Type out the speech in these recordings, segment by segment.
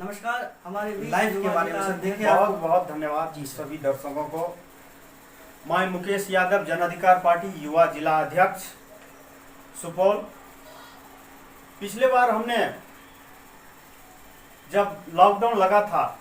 नमस्कार। हमारे लाइव के बारे में सर देखिए, बहुत बहुत धन्यवाद जी सभी दर्शकों को। मैं मुकेश यादव, जन अधिकार पार्टी युवा जिला अध्यक्ष सुपौल। पिछले बार हमने जब लॉकडाउन लगा था,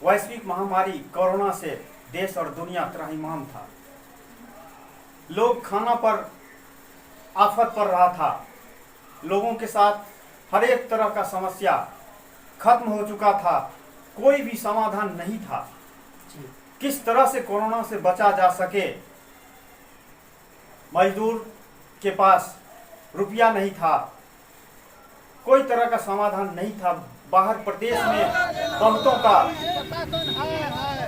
वैश्विक महामारी कोरोना से देश और दुनिया त्राहिमाम था, लोग खाना पर आफत पड़ रहा था, लोगों के साथ हर एक तरह का समस्या खत्म हो चुका था, कोई भी समाधान नहीं था। किस तरह से कोरोना से बचा जा सके, मजदूर के पास रुपया नहीं था, कोई तरह का समाधान नहीं था। बाहर प्रदेश में बहुतों का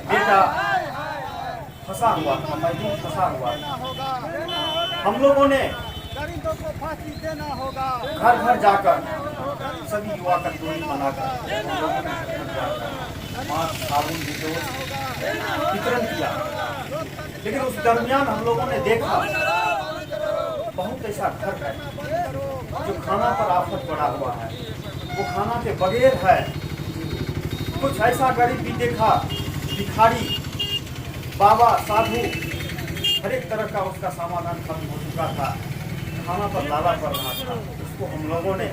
बेटा फंसा हुआ था, मजदूर फंसा हुआ था। हम लोगों ने घर घर जाकर सभी युवा का टोली बनाकर मास्क, साबुन, डिटॉल वितरण किया। लेकिन उस दरमियान हम लोगों ने देखा बहुत ऐसा घर है जो खाना पर आफत पड़ा हुआ है, वो खाना के बगैर है। कुछ ऐसा गरीब भी देखा, भिखारी, बाबा, साधु, हर एक तरह का उसका समाधान खत्म हो चुका था, खाना पर लाला पड़ रहा था। उसको हम लोगों ने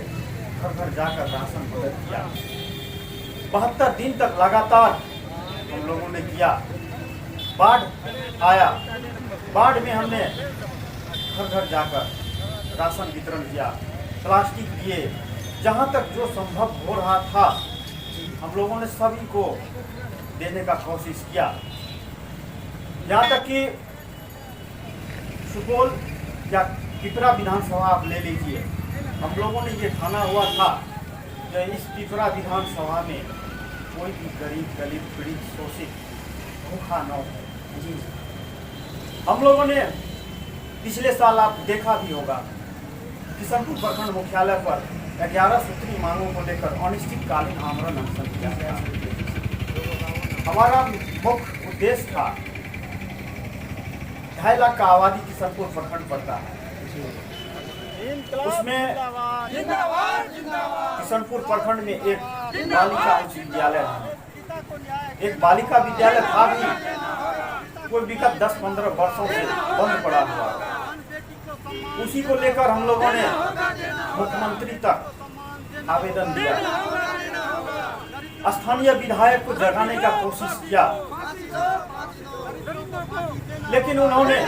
घर घर जाकर राशन मदद किया। 72 दिन तक लगातार हम लोगों ने किया। बाढ़ आया, बाढ़ में हमने घर घर जाकर राशन वितरण किया, प्लास्टिक दिए, जहाँ तक जो संभव हो रहा था हम लोगों ने सभी को देने का कोशिश किया। यहाँ तक कि सुपौल या पिपरा विधानसभा आप ले लीजिए, हम लोगों ने ये ठाना हुआ था कि इस पिपरा विधानसभा में कोई भी गरीब, दलित, पीड़ित, शोषित भूखा न हो। हम लोगों ने पिछले साल आप देखा भी होगा, किशनपुर प्रखंड मुख्यालय पर 11 सूत्री मांगों को लेकर अनिश्चितकालीन आमरण अनशन किया गया। हमारा मुख्य उद्देश्य था, 2.5 लाख का आबादी किशनपुर प्रखंड पड़ता है, उसमें किशनपुर प्रखंड में एक बालिका उच्च विद्यालय है। एक बालिका विद्यालय था भी, कोई विगत 10-15 वर्षों से बंद पड़ा हुआ है। उसी को लेकर हम लोगों ने मुख्यमंत्री तक आवेदन दिया, स्थानीय विधायक को जगाने का कोशिश किया, लेकिन उन्होंने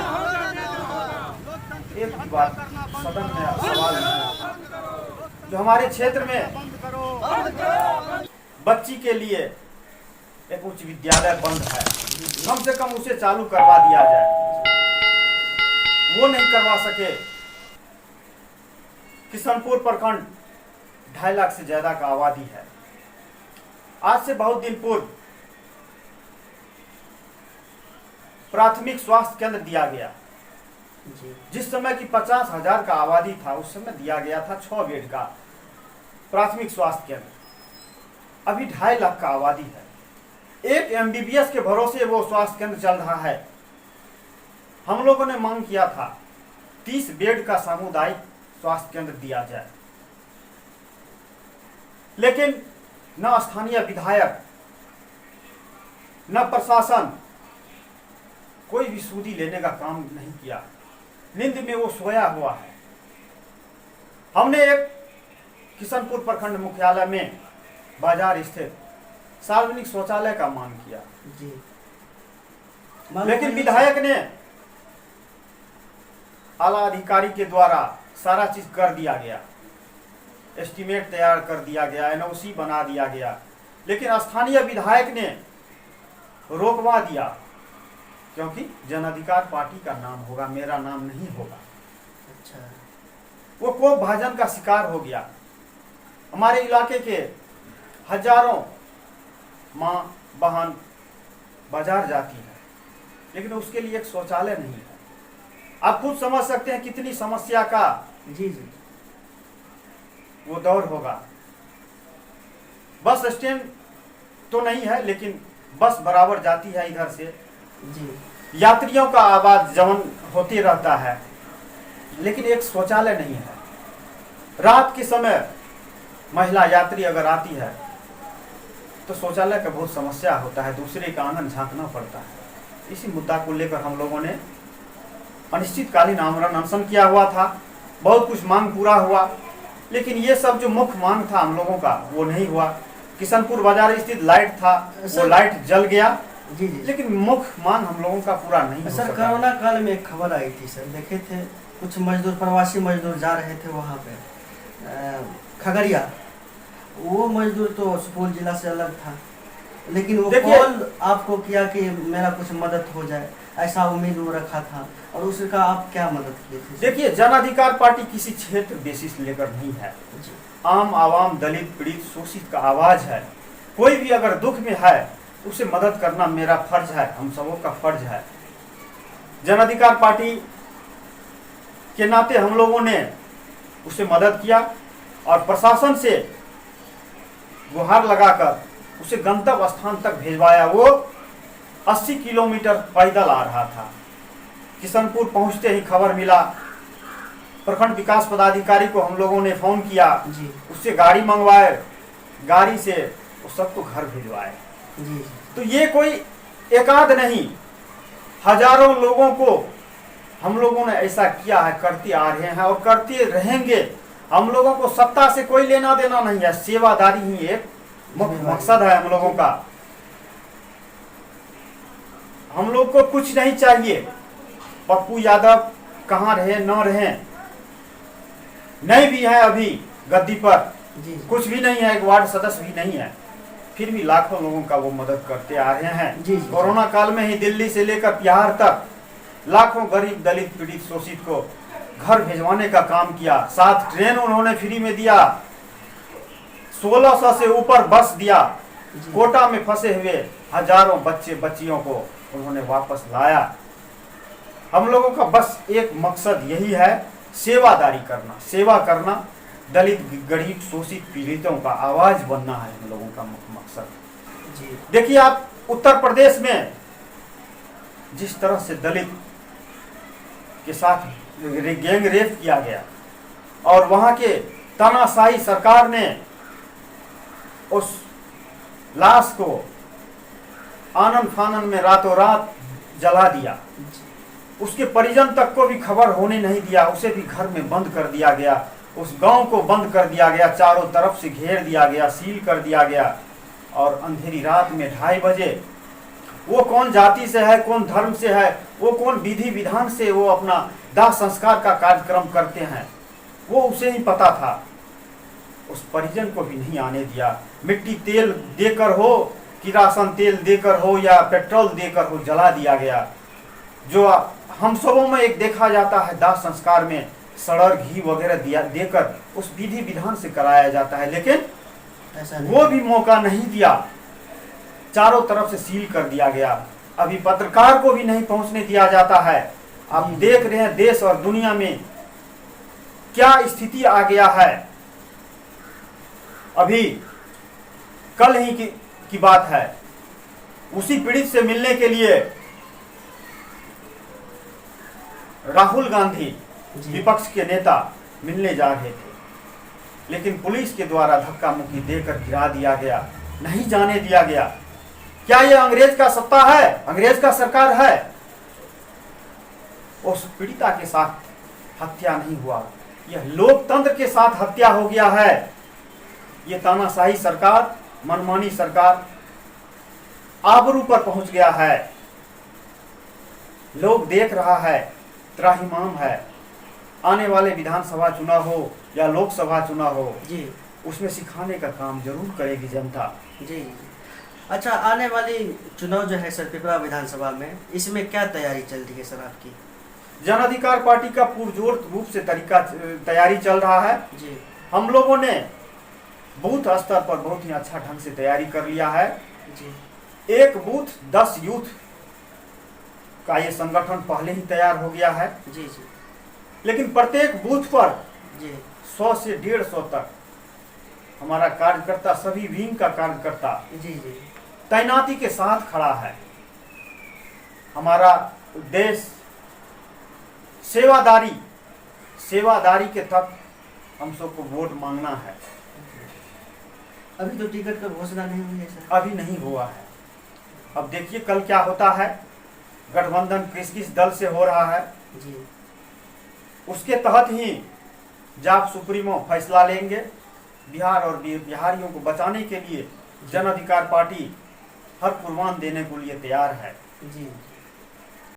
एक भी बात सदन में सवाल नहीं। जो हमारे क्षेत्र में बच्ची के लिए एक उच्च विद्यालय बंद है, कम से कम उसे चालू करवा दिया जाए, वो नहीं करवा सके। किशनपुर प्रखंड 2.5 लाख से ज्यादा का आबादी है। आज से बहुत दिन पूर्व प्राथमिक स्वास्थ्य केंद्र दिया गया, जिस समय की 50,000 का आबादी था, उस समय दिया गया था 6 बेड का प्राथमिक स्वास्थ्य केंद्र। अभी 2.5 लाख का आबादी है, एक MBBS के भरोसे वो स्वास्थ्य केंद्र चल रहा है। हम लोगों ने मांग किया था 30 बेड का सामुदायिक स्वास्थ्य केंद्र दिया जाए, लेकिन न स्थानीय विधायक, न प्रशासन, कोई भी सूदी लेने का काम नहीं किया। नींद में वो सोया हुआ है। हमने एक किशनपुर प्रखंड मुख्यालय में बाजार स्थित सार्वजनिक शौचालय का मांग किया जी, लेकिन विधायक ने आला अधिकारी के द्वारा सारा चीज कर दिया गया, एस्टीमेट तैयार कर दिया गया, NOC बना दिया गया, लेकिन स्थानीय विधायक ने रोकवा दिया, क्योंकि जन अधिकार पार्टी का नाम होगा, मेरा नाम नहीं होगा। अच्छा, वो कोप भाजन का शिकार हो गया। हमारे इलाके के हजारों माँ बहन बाजार जाती है, लेकिन उसके लिए एक शौचालय नहीं है। आप खुद समझ सकते हैं कितनी समस्या का जी जी वो दौर होगा। बस स्टैंड तो नहीं है, लेकिन बस बराबर जाती है इधर से जी, यात्रियों का आवागमन होते रहता है, लेकिन एक शौचालय नहीं है। रात के समय महिला यात्री अगर आती है तो शौचालय का बहुत समस्या होता है, दूसरे का आंगन झांकना पड़ता है। इसी मुद्दा को लेकर हम लोगों ने अनिश्चितकालीन आमरण अनशन किया हुआ था। बहुत कुछ मांग पूरा हुआ, लेकिन ये सब जो मुख्य मांग था हम लोगों का वो नहीं हुआ। किशनपुर बाजार स्थित लाइट था, वो लाइट जल गया, जी जी। लेकिन मुख्य मांग हम लोगों का पूरा नहीं हो सर, सका। कोरोना काल में एक खबर आई थी सर, देखे थे कुछ मजदूर, प्रवासी मजदूर जा रहे थे वहाँ पे खगड़िया। वो मजदूर तो सुपौल जिला से अलग था, लेकिन वो कॉल आपको किया कि मेरा कुछ मदद हो जाए, ऐसा उम्मीद वो रखा था, और उसका आप क्या मदद किए थे? देखिए, जन अधिकार पार्टी किसी क्षेत्र बेसिस लेकर नहीं है, आम आवाम, दलित, पीड़ित, शोषित का आवाज है। कोई भी अगर दुख में है तो उसे मदद करना मेरा फर्ज है, हम सबों का फर्ज है। जन अधिकार पार्टी के नाते हम लोगों ने उसे मदद किया और प्रशासन से गुहार लगाकर उसे गंतव्य स्थान तक भेजवाया। वो 80 किलोमीटर पैदल आ रहा था। किशनपुर पहुंचते ही खबर मिला, प्रखंड विकास पदाधिकारी को हम लोगों ने फोन किया, उससे गाड़ी मंगवाए, गाड़ी से वो सबको घर भिजवाए। तो ये कोई एकाध नहीं, हजारों लोगों को हम लोगों ने ऐसा किया है, करते आ रहे हैं और करते रहेंगे। हम लोगों को सत्ता से कोई लेना देना नहीं है, सेवादारी ही एक मुख्य मकसद है हम लोगों का। हम लोग को कुछ नहीं चाहिए। पप्पू यादव कहाँ रहे न रहे, नहीं भी है अभी गद्दी पर, कुछ भी नहीं है, एक वार्ड सदस्य भी नहीं है, फिर भी लाखों लोगों का वो मदद करते आ रहे हैं। कोरोना काल में ही दिल्ली से लेकर बिहार तक लाखों गरीब, दलित, पीड़ित, शोषित को घर भेजवाने का काम किया। 7 ट्रेन उन्होंने फ्री में दिया, 1600 से ऊपर बस दिया। कोटा में फंसे हुए हजारों बच्चे बच्चियों को उन्होंने वापस लाया। हम लोगों का बस एक मकसद यही है, सेवादारी करना, सेवा करना, दलित, गरीब, शोषित, पीड़ितों का आवाज बनना है हम लोगों का मुख्य मकसद। देखिए, आप उत्तर प्रदेश में जिस तरह से दलित के साथ गैंग रेप किया गया और वहां के तानाशाही सरकार ने उस लाश को आनन फानन में रातों रात जला दिया, उसके परिजन तक को भी खबर होने नहीं दिया, उसे भी घर में बंद कर दिया गया, उस गांव को बंद कर दिया गया, चारों तरफ से घेर दिया गया, सील कर दिया गया। और अंधेरी रात में 2:30 बजे वो कौन जाति से है, कौन धर्म से है, वो कौन विधि विधान से वो अपना दाह संस्कार का कार्यक्रम करते हैं, वो उसे ही पता था। उस परिजन को भी नहीं आने दिया। मिट्टी तेल देकर हो, किरासन तेल देकर हो या पेट्रोल देकर हो, जला दिया गया। जो हम सबों में एक देखा जाता है, दाह संस्कार में सड़र, घी वगैरह देकर उस विधि विधान से कराया जाता है, लेकिन वो भी मौका नहीं दिया, चारों तरफ से सील कर दिया गया। अभी पत्रकार को भी नहीं पहुंचने दिया जाता है। आप देख रहे हैं देश और दुनिया में क्या स्थिति आ गया है। अभी कल ही की बात है, उसी पीड़ित से मिलने के लिए राहुल गांधी विपक्ष के नेता मिलने जा रहे थे, लेकिन पुलिस के द्वारा धक्का मुक्की देकर गिरा दिया गया, नहीं जाने दिया गया। क्या यह अंग्रेज का सत्ता है, अंग्रेज का सरकार है? उस पीड़िता के साथ हत्या नहीं हुआ, यह लोकतंत्र के साथ हत्या हो गया है। यह तानाशाही सरकार, मनमानी सरकार आबरू पर पहुंच गया है। लोग देख रहा है, त्राहिमाम है। आने वाले विधानसभा चुनाव हो या लोकसभा चुनाव हो जी, उसमें सिखाने का काम जरूर करेगी जनता जी। अच्छा, आने वाली चुनाव जो है सर पिपरा विधानसभा में, इसमें क्या तैयारी चल रही है सर आपकी? जन अधिकार पार्टी का पुरजोर रूप से तैयारी चल रहा है जी। हम लोगों ने बूथ स्तर पर बहुत ही अच्छा ढंग से तैयारी कर लिया है जी। एक बूथ 10 यूथ का ये संगठन पहले ही तैयार हो गया है जी जी। लेकिन प्रत्येक बूथ पर जी 100 से 150 तक हमारा कार्यकर्ता, सभी विंग का कार्यकर्ता जी जी तैनाती के साथ खड़ा है। हमारा उद्देश्य सेवादारी के तक हम सबको वोट मांगना है। अभी तो टिकट का घोषणा नहीं हुई है सर। अभी नहीं हुआ है। अब देखिए कल क्या होता है, गठबंधन किस किस दल से हो रहा है जी उसके तहत ही जाप सुप्रीमो फैसला लेंगे। बिहार और बिहारियों को बचाने के लिए जन अधिकार पार्टी हर कुर्बान देने को लिए तैयार है। जी